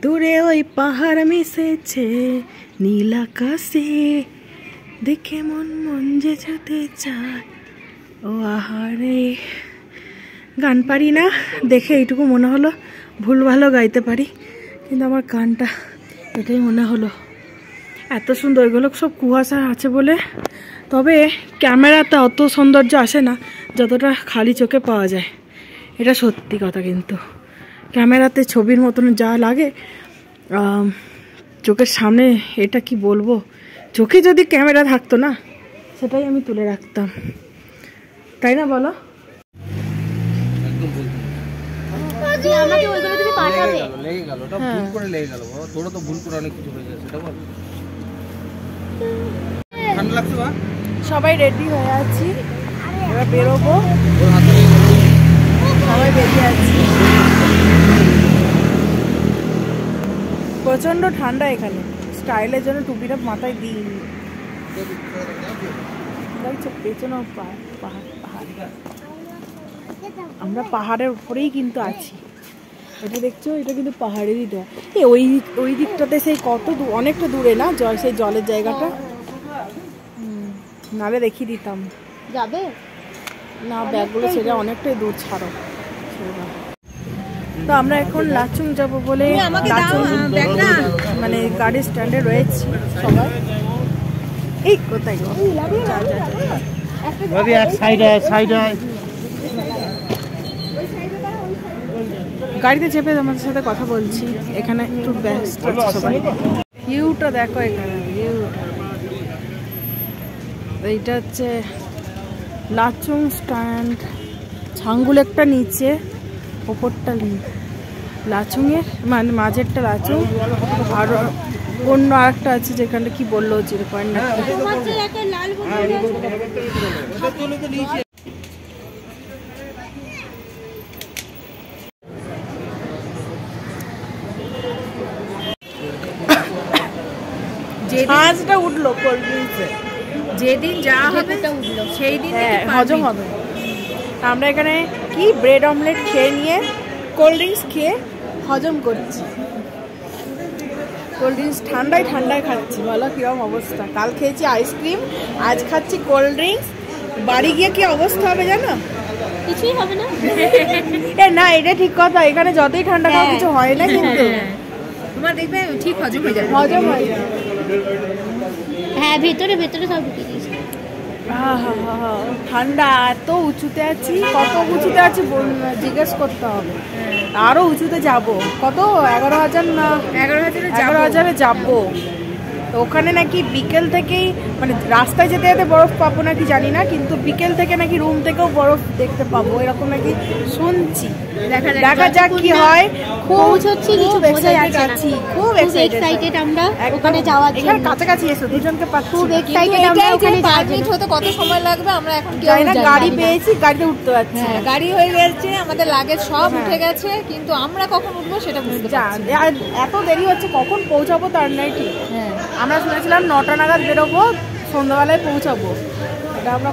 দূরে ওই পাহাড় মিশেছে নীল আকাশে, দেখে মন মন যে যেতে চায় ও আহারে। গান পারি না দেখে এইটুকু মনে হলো ভুল ভালো গাইতে পারি, কিন্তু আমার গানটা এটাই মনে হলো। এত সুন্দর, এগুলো সব কুয়াশা আছে বলে, তবে ক্যামেরাতে অত সৌন্দর্য আসে না যতটা খালি চোখে পাওয়া যায়, এটা সত্যি কথা। কিন্তু ক্যামেরাতে ছবির মতন যা লাগে চোখের সামনে, এটা কি বলবো, চোখে যদি ক্যামেরা থাকতো না সেটাই আমি তুলে রাখতাম, তাই না বলো? সবাই রেডি হয়ে আছি, এবার বেরোবো, সবাই বেরিয়ে আছি। প্রচন্ড ঠান্ডা এখানে, স্টাইলের জন্য টুপিটা মাথায় দিইনি। পেছনে পাহাড়, আমরা পাহাড়ের উপরেই কিন্তু আছি। এটা দেখছো, এটা কিন্তু পাহাড়েরই দেওয়া। ওই দিকটাতে সেই কত অনেকটা দূরে না সেই জলের জায়গাটা, নালে দেখিয়ে দিতাম। যাবে না, ব্যাগগুলো সেটা অনেকটাই দূর, ছাড়ো। তো আমরা এখন লাচুং যাবো বলে মানে গাড়ির স্ট্যান্ডে রয়েছি সবাই। এই কোথায় গাড়িতে চেপে আমাদের সাথে কথা বলছি, এখানে একটু ব্যস্ত সবাই। ভিউটা দেখো এখানে, ভিউটা। এইটা হচ্ছে লাচুং স্ট্যান্ড, ছাঙ্গুলেকটা নিচে, ওপরটা লাচুংয়ের মানে মাঝেরটা লাচুং, আর অন্য আরেকটা আছে যেখানে কি বললো জিরো পয়েন্ট না। মাছটা উঠলো কোল্ড ড্রিঙ্কসে, যেদিন যা হবে সেই দিন হজম হবে। আমরা এখানে কি ব্রেড অমলেট খেয়ে নিয়ে কোল্ড ড্রিঙ্কস খেয়ে হজম করছি। কোল্ড ড্রিঙ্কস ঠান্ডায় ঠান্ডায় খাচ্ছি, বলো কিরকম অবস্থা। কাল খেয়েছি আইসক্রিম, আজ খাচ্ছি কোল্ড ড্রিঙ্কস। বাড়ি গিয়ে কি অবস্থা হবে জানো? কিছুই হবে না। না, এটা ঠিক কথা, এখানে যতই ঠান্ডা খাও কিছু হয় না, কিন্তু তোমার দেখবে ঠিক হজম হয়ে যাবে। হজম হয়ে যাবে। হ্যাঁ, ভেতরে ভেতরে সব ঢুকে দিয়েছে। ঠান্ডা, এত উঁচুতে আছি, কত উঁচুতে আছি জিজ্ঞেস করতে হবে। আরো উঁচুতে যাব, কত 11,000 না 11,000-এ যাবো। তো ওখানে নাকি বিকেল থেকেই মানে রাস্তায় যেতে যেতে বরফ পাবো নাকি জানি না, কিন্তু বিকেল থেকে নাকি রুম থেকেও বরফ দেখতে পাবো, এরকম নাকি শুনছি। দেখা যাক কি হয়। খুব এক্সাইটেড আমরা ওখানে যাওয়ার জন্য। এখানে কাছাকাছি এসো, দুজনকে পাচ্ছি, খুব এক্সাইটেড আমরা ওখানে যাওয়ার জন্য। হতে কত সময় লাগবে আমরা এখন জানি না, গাড়ি পেয়েছি, গাড়িতে উঠতে পারছি। গাড়ি হয়ে গেছে, আমাদের লাগেজ সব উঠে গেছে, কিন্তু আমরা কখন উঠবো সেটা বুঝতে পারছি না। এত দেরি হচ্ছে, কখন পৌঁছাবো তার নাই ঠিক। আমরা শুনেছিলাম 9টা নাগাদ বেরোবো, সন্ধ্যাবেলায় পৌঁছাবো।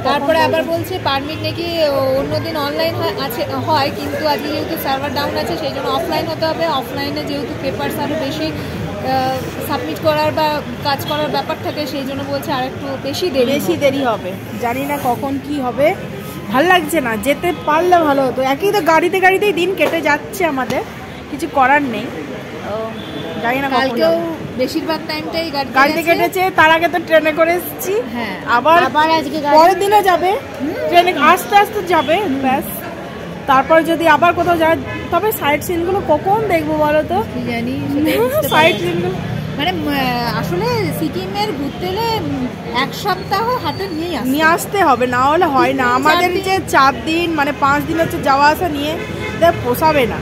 তারপরে আবার বলছে পারমিট নাকি অন্যদিন অনলাইন হয়, কিন্তু আজকে যেহেতু সার্ভার ডাউন আছে সেই জন্য অফলাইন হতে হবে। অফলাইনে যেহেতু পেপারস আরও বেশি সাবমিট করার বা কাজ করার ব্যাপার থাকে, সেই জন্য বলছে আর একটু বেশি দেরি হবে। জানি না কখন কি হবে, ভাল লাগছে না, যেতে পারলে ভালো হতো। একই তো গাড়িতেই দিন কেটে যাচ্ছে, আমাদের কিছু করার নেই। জানি না, কালকেও বেশিরভাগ টাইমটাই গাড়িতে কেটেছে, তার আগে তো ট্রেনে করে এসেছি। আবার আজকে পরের দিনে যাবে ট্রেনে, আস্তে আস্তে যাবে ব্যাস। তারপর যদি আবার কোথাও যায়, তবে সাইড সিনগুলো কখন দেখবো বলো তো? জানি সাইড সিনগুলো মানে আসলে সিকিমের ঘুরতে এলে 1 সপ্তাহ হাতে নিয়ে আসতে হবে, না হলে হয় না। আমাদের যে 4 দিন মানে 5 দিন হচ্ছে যাওয়া আসা নিয়ে, পোষাবে না।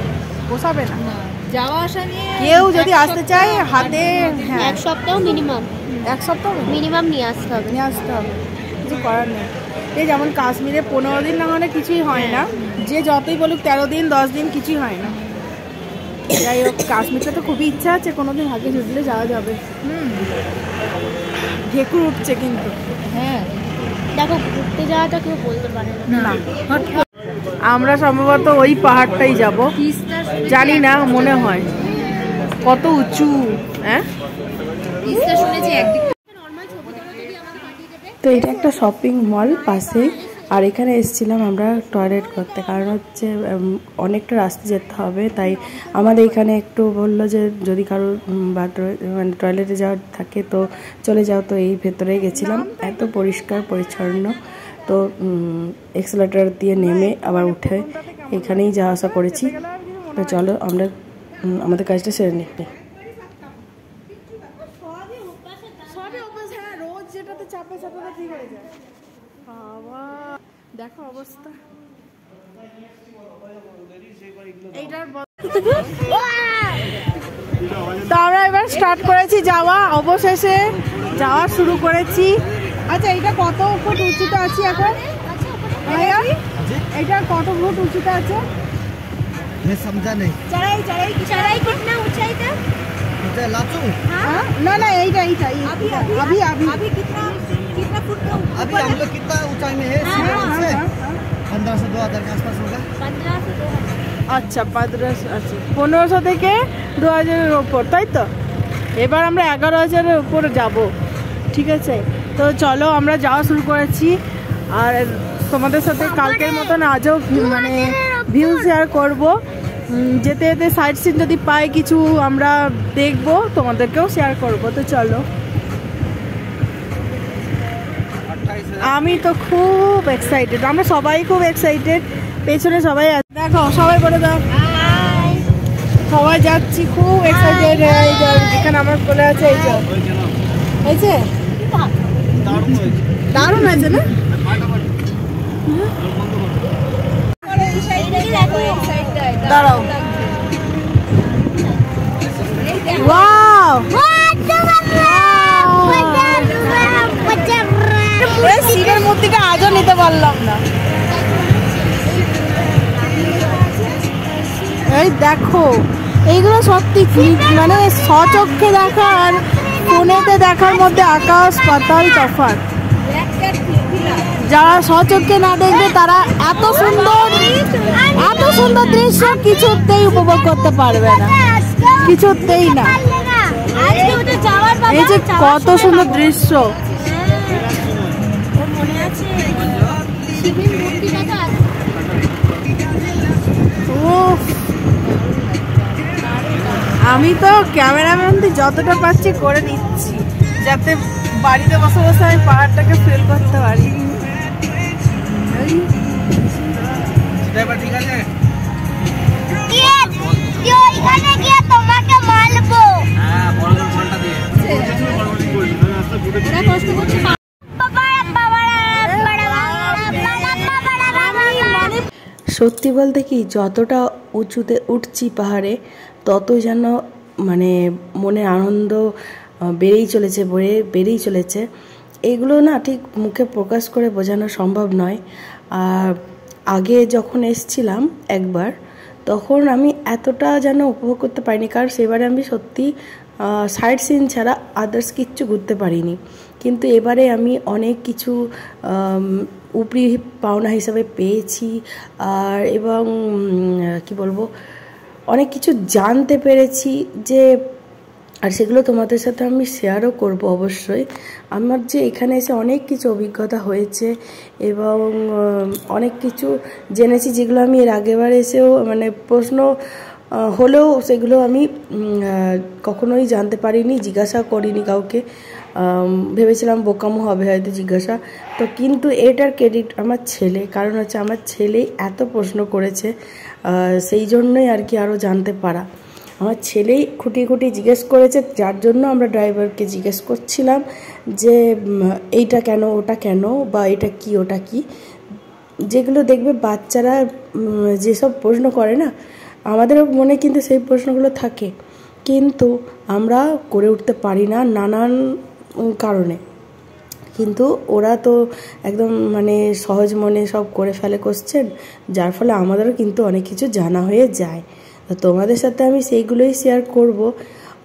যাওয়া আসা নিয়ে কেউ যদি আসতে চায় হাতে 1 সপ্তাহ মিনিমাম, 1 সপ্তাহ মিনিমাম নিয়ে আসতে হবে, কিছু করার নেই। এই যেমন কাশ্মীরে 15 দিন না হলে কিছুই হয় না, যে যতই বলুক 13 দিন 10 দিন কিছুই হয় না। যাই হোক, কাশ্মীরটা তো খুবই ইচ্ছা আছে, কোনোদিন হাতে ছুটলে যাওয়া যাবে। ঢেকুর উঠছে কিন্তু। দেখো ঘুরতে যাওয়াটা কেউ বলতে পারে না। আমরা সম্ভবত ওই পাহাড়টাই যাব, জানি না, মনে হয় কত উঁচু। হ্যাঁ, শুনেছি একদিক। তো এটা একটা শপিং মল পাশে। আর এখানে এসেছিলাম আমরা টয়লেট করতে, কারণ হচ্ছে অনেকটা রাস্তা যেতে হবে, তাই আমাদের এখানে একটু বললো যে যদি কারো মানে টয়লেটে যাওয়ার থাকে তো চলে যাও। তো এই ভেতরেই গেছিলাম, এত পরিষ্কার পরিচ্ছন্ন। তো এক্সেলেটর দিয়ে নেমে আবার উঠে এখানেই যাওয়া আসা করেছি। তো চলো আমরা আমাদের কাজটা সেরে নিই। রোজ যেটাতে চাপে চাপে ঠিক হয়ে যায়। দেখো অবস্থা এইটার। তো আমরা এবার স্টার্ট করেছি যাওয়া, অবশেষে যাওয়া শুরু করেছি। আচ্ছা, এটা কত ফুট উঁচুতে আছি এখন? এটা কত ফুট উঁচুতে আছে? समझा नहीं। चढ़ाई चढ़ाई चढ़ाई कितना ऊंचाई तक? लाचू? हाँ? ना এইটা अभी अभी कितना फुट का? अभी हम लोग कितना ऊंचाई में है? 15 से 2000 के आसपास होगा। 15 से 2000। আচ্ছা 1500 থেকে 2000-এর উপর, তাই তো? এবার আমরা 11,000-এর উপরে যাব। ঠিক আছে, তো চলো আমরা যাওয়া শুরু করেছি। আর তোমাদের সাথে কালকের মতন আজও মানে ভিউ শেয়ার করব। যেতে যেতে সাইড সিন যদি পাই কিছু আমরা দেখবো, তোমাদেরকেও শেয়ার করব। তো চলো, আমি তো খুব এক্সাইটেড, আমরা সবাই খুব এক্সাইটেড। পেছনে সবাই দেখো, সবাই বলে দাও সবাই যাচ্ছি, খুব এক্সাইটেড। এখানে আমার বলে আছে এই যে হয়েছে, দারুণ হয়েছে না? দাঁড়াও, শিবের মূর্তিটা আজও নিতে পারলাম না। এই দেখো, এইগুলো সত্যি মানে স্বচক্ষে দেখা আর ফোনেতে দেখার মধ্যে আকাশ পাতাল তফাৎ। যারা স্বচক্ষে না দেখবে তারা এত সুন্দর দৃশ্য কিছুতেই উপভোগ করতে পারবে না, কিছুতেই না। এই যে কত সুন্দর দৃশ্য, আমি তো ক্যামেরাম্যান যতটা পাচ্ছি করে নিচ্ছি, যাতে বাড়িতে বসে বসে আমি পাহাড়টাকে ফিল করতে পারি। সত্যি বলতে কি, যতটা উঁচুতে উঠছি পাহাড়ে ততই যেন মানে মনে আনন্দ বেড়েই চলেছে। এগুলো না ঠিক মুখে প্রকাশ করে বোঝানো সম্ভব নয়। আর আগে যখন এসছিলাম একবার, তখন আমি এতটা যেন উপভোগ করতে পারিনি, কারণ সেবারে আমি সত্যি সাইড সিন ছাড়া আদার্স কিচ্ছু ঘুরতে পারিনি। কিন্তু এবারে আমি অনেক কিছু উপরি পাওনা হিসাবে পেয়েছি। আর এবং কি বলবো, অনেক কিছু জানতে পেরেছি যে, আর সেগুলো তোমাদের সাথে আমি শেয়ারও করব অবশ্যই। আমার যে এখানে এসে অনেক কিছু অভিজ্ঞতা হয়েছে এবং অনেক কিছু জেনেছি, যেগুলো আমি এর আগেবার এসেও মানে প্রশ্ন হলেও সেগুলো আমি কখনোই জানতে পারিনি, জিজ্ঞাসা করিনি কাউকে। ভেবেছিলাম বোকামো হবে হয়তো জিজ্ঞাসা। তো কিন্তু এটার ক্রেডিট আমার ছেলে, কারণ হচ্ছে আমার ছেলে এত প্রশ্ন করেছে, সেই জন্যই আর কি আরও জানতে পারা। আমার ছেলেই খুঁটিয়ে জিজ্ঞেস করেছে, যার জন্য আমরা ড্রাইভারকে জিজ্ঞেস করছিলাম যে এইটা কেন, ওটা কেন, বা এটা কি ওটা কি। যেগুলো দেখবে বাচ্চারা যেসব প্রশ্ন করে না, আমাদেরও মনে কিন্তু সেই প্রশ্নগুলো থাকে, কিন্তু আমরা করে উঠতে পারি না নানান কারণে। কিন্তু ওরা তো একদম মানে সহজ মনে সব করে ফেলে কোশ্চেন, যার ফলে আমাদেরও কিন্তু অনেক কিছু জানা হয়ে যায়। তো তোমাদের সাথে আমি সেইগুলোই শেয়ার করব।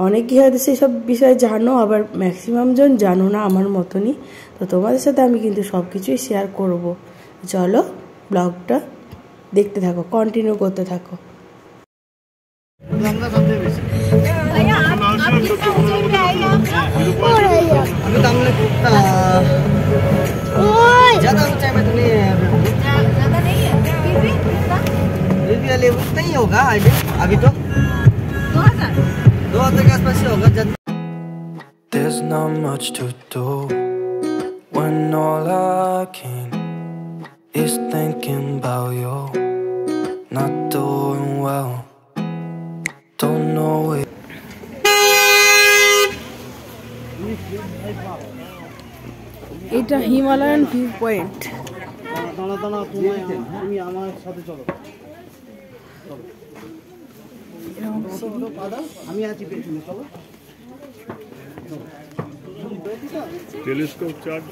অনেকেই হয়তো সেই সব বিষয়ে জানো, আবার ম্যাক্সিমাম জন জানো না আমার মতনই। তো তোমাদের সাথে আমি কিন্তু সব কিছুই শেয়ার করব। চলো ব্লগটা দেখতে থাকো, কন্টিনিউ করতে থাকো। अभी तो हमने ज़्यादा ऊंचाई में तो नहीं है, ज़्यादा नहीं है फिर भी उतना ही होगा अभी तो 2000 के आसपास ही होगा। There's not much to do when all I can is thinking about you. Not doing well, don't know it. এটা হিমালয়ান ভিউ পয়েন্ট। দাঁড়া দাঁড়া, তুমি আমার সাথে চলো, আমি আছি পেছনে, চলো। টেলিস্কোপ চার্জ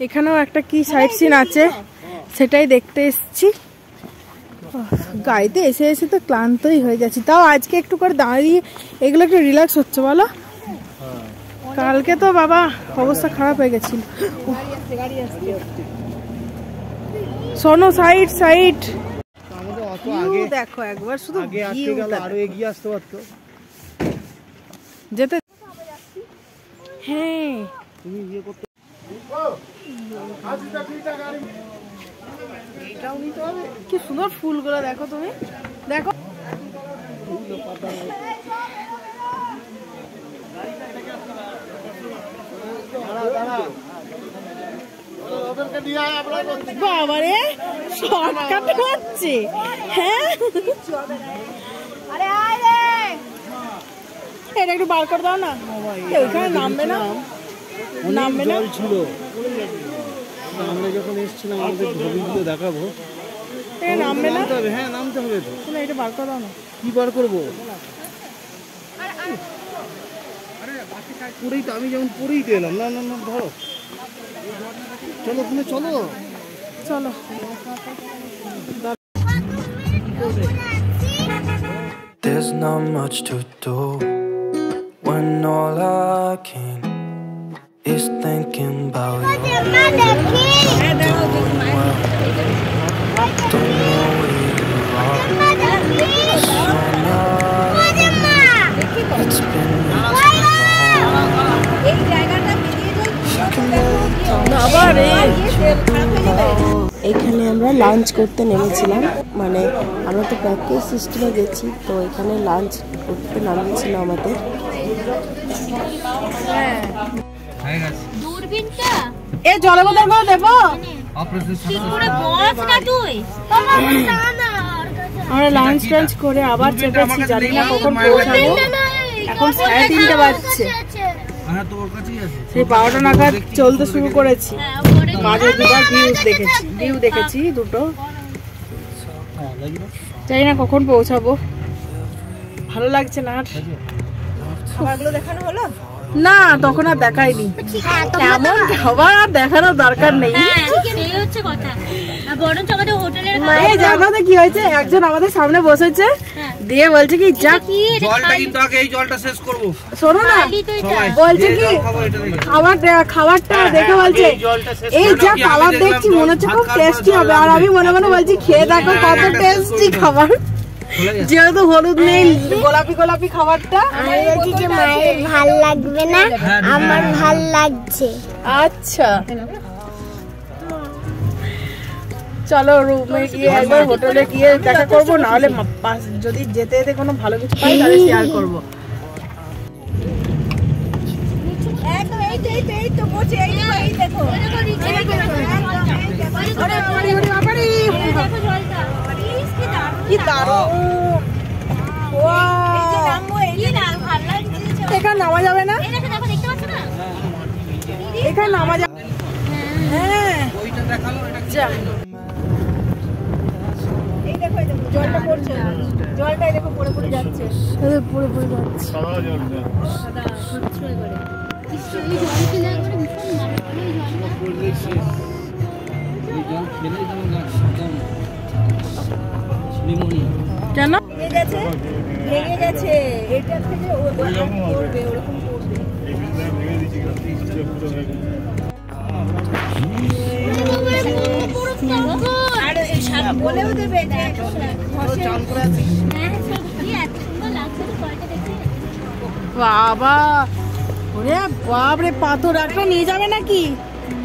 এখানেও একটা কি সাইট সিন আছে সেটাই দেখতে এসেছি। গাড়িতে এসে এসে তো ক্লান্তই হয়ে যাচ্ছি, তাও আজকে একটু করে দাঁড়িয়ে এগুলো একটু রিল্যাক্স হচ্ছে বলো। কালকে তো বাবা অবস্থা খারাপ হয়ে গেছিল। শোনো সাইড সাইড দেখো একবার শুধু আরো এগিয়ে আসতে পারতো যেতে। হ্যাঁ তুমি ইয়ে করতে কি সুন্দর ফুলগুলো দেখো, তুমি দেখো। বাবারে শর্টকাট হচ্ছে। হ্যাঁ এটা একটু বার করে দাও না, ওইখানে নামবে না, নামবে না। ছিল আমরা যখন এসেছিলাম আমাদের ছবিগুলো দেখাবো, নামবে না। হ্যাঁ নামতে হবে তো, এটা বার করে দাও না। কি বার করবো? পুরেই তো, আমি যেমন পুরেই তো এলাম। না না না, ধরো, চলো তুমি চলো চলো। There's not much to do when all I can is thinking about you. Don't know where you are. It's been এখানে আমরা লাঞ্চ করতে নেমেছিলাম, মানে আমরা তো প্যাকেজ সিস্টেমে গেছি, তো এখানে লাঞ্চ করতে নামিয়েছিল আমাদের। দূরবীনটা এ জলে বোতল করে দেবো। আমরা লাঞ্চ টাঞ্চ করে আবার চেপেছি, জানি না কখন পৌঁছাবো। এখন 3:30 বাজছে, সেই 12টা নাগাদ চলতে শুরু করেছি। মাঝে দুবার ভিউ দেখেছি দুটো, জানি না কখন পৌঁছাবো। ভালো লাগছে না আর। দেখানো হলো না তখন আর দেখাইনি, এমন খাবার আর দেখানোর দরকার নেই। জানাতে কি হয়েছে, একজন আমাদের সামনে বসেছে, দিয়ে বলছে কি যা জলটা কিন্তু আগে এই জলটা শেষ করব, শোনো না, বলছে কি খাবারটা দেখে বলছে এই যা কালার দেখছি মনে হচ্ছে খুব টেস্টি হবে। আর আমি মনে মনে বলছি খেয়ে দেখো কত টেস্টি খাবার, যেহেতু হলুদ নেই, গোলাপি গোলাপি খাবারটা। ভাল লাগবে না, আমার ভাল লাগছে। আচ্ছা চলো রুমে গিয়ে একবার হোটেলে গিয়ে দেখা করবো, নাহলে যদি যেতে যেতে কোনো ভালো কিছু পাই তাহলে শেয়ার করবো। এখানে নামা যাবে না, এখানে নামা যাবে। হ্যাঁ জলটা পড়ছে, জলটাই দেখো পড়ে পড়ে যাচ্ছে, পড়ে পড়ে যাচ্ছে। কেন ভেঙে গেছে, এটা থেকে ওরকম করবে, ওরকম করবে। বাবা ওরে বাপরে, পাথর একটা নিয়ে যাবে নাকি?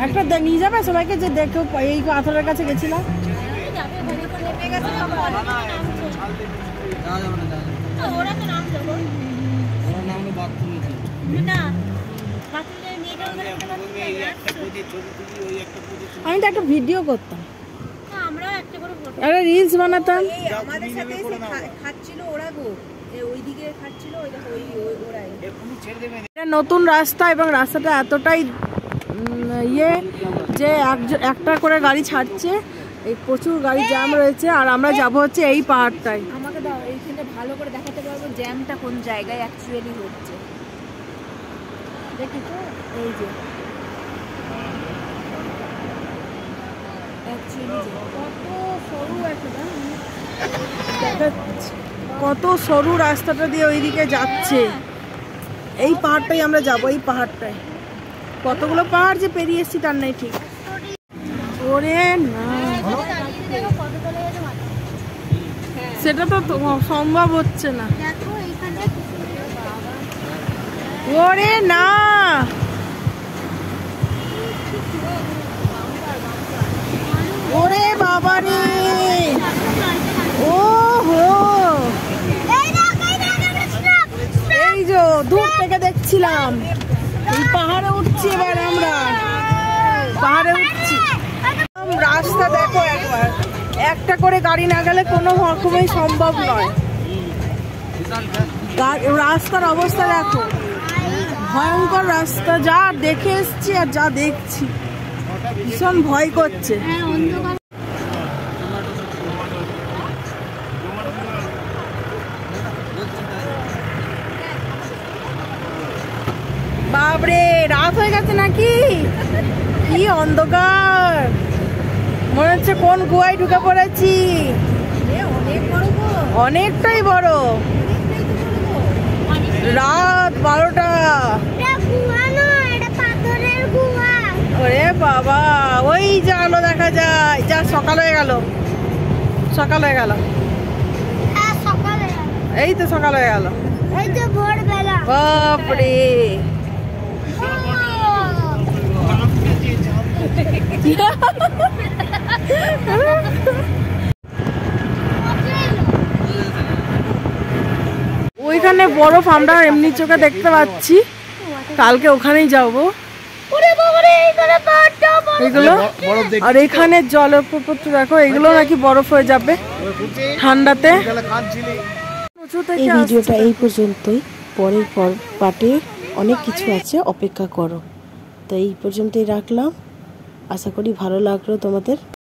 একটা নিয়ে যাবে সবাইকে, যে দেখো এই পাথরের কাছে গেছিলাম। আমি তো একটা ভিডিও করতাম, একটা রিলস বানাতাম। আমাদের সাথে খাচ্ছিল ওরা গো, ওইদিকে খাচ্ছিল ওরাই। এটা নতুন রাস্তা এবং রাস্তাটা এতটাই যে একটা করে গাড়ি ছাড়ছে, এই প্রচুর গাড়ি জ্যাম রয়েছে। আর আমরা যাব হচ্ছে এই পাহাড়টায়। আমাকে দাও, এইখানটা ভালো করে দেখাতে পারবো জ্যামটা কোন জায়গায় অ্যাকচুয়ালি হচ্ছে। দেখেছো এই যে কত সরু রাস্তাটা দিয়ে ওইদিকে যাচ্ছে। এই পাহাড়টাই আমরা যাবো, এই পাহাড়টায়। কতগুলো পাহাড় যে পেরিয়ে এসছি তার নাই ঠিক। ওরে না, সেটা তো সম্ভব হচ্ছে না। ওরে না, ওরে বাবা রে, ও হো, এই যে দূর থেকে দেখছিলাম। এই পাহাড়ে উঠছি, এবার আমরা পাহাড়ে উঠছি। রাস্তা দেখো একবার, একটা করে গাড়ি না গেলে কোনো রকমই সম্ভব নয়। রাস্তার অবস্থা দেখো, ভয়ঙ্কর রাস্তা। যা দেখে এসছি আর যা দেখছি ভীষণ ভয় করছে। বাপরে, রাত হয়ে গেছে নাকি? কি অন্ধকার, মনে হচ্ছে কোন গুহায় ঢুকে পড়েছি। অনেকটাই বড়, রাত 12টা। ওরে বাবা, ওই যে আলো দেখা যায়। যা সকাল হয়ে গেল, সকাল হয়ে গেল, এই তো সকাল হয়ে গেল। বাপরে, ওইখানে বরফ আমরা এমনি চোখে দেখতে পাচ্ছি। কালকে ওখানেই যাবো এগুলো। আর এখানে জলপ্রপাত দেখো, এগুলো নাকি বরফ হয়ে যাবে ঠান্ডাতে। এই ভিডিওটা এই পর্যন্তই। পরের পার্টে অনেক কিছু আছে, অপেক্ষা করো। তো এই পর্যন্তই রাখলাম, আশা করি ভালো লাগলো তোমাদের।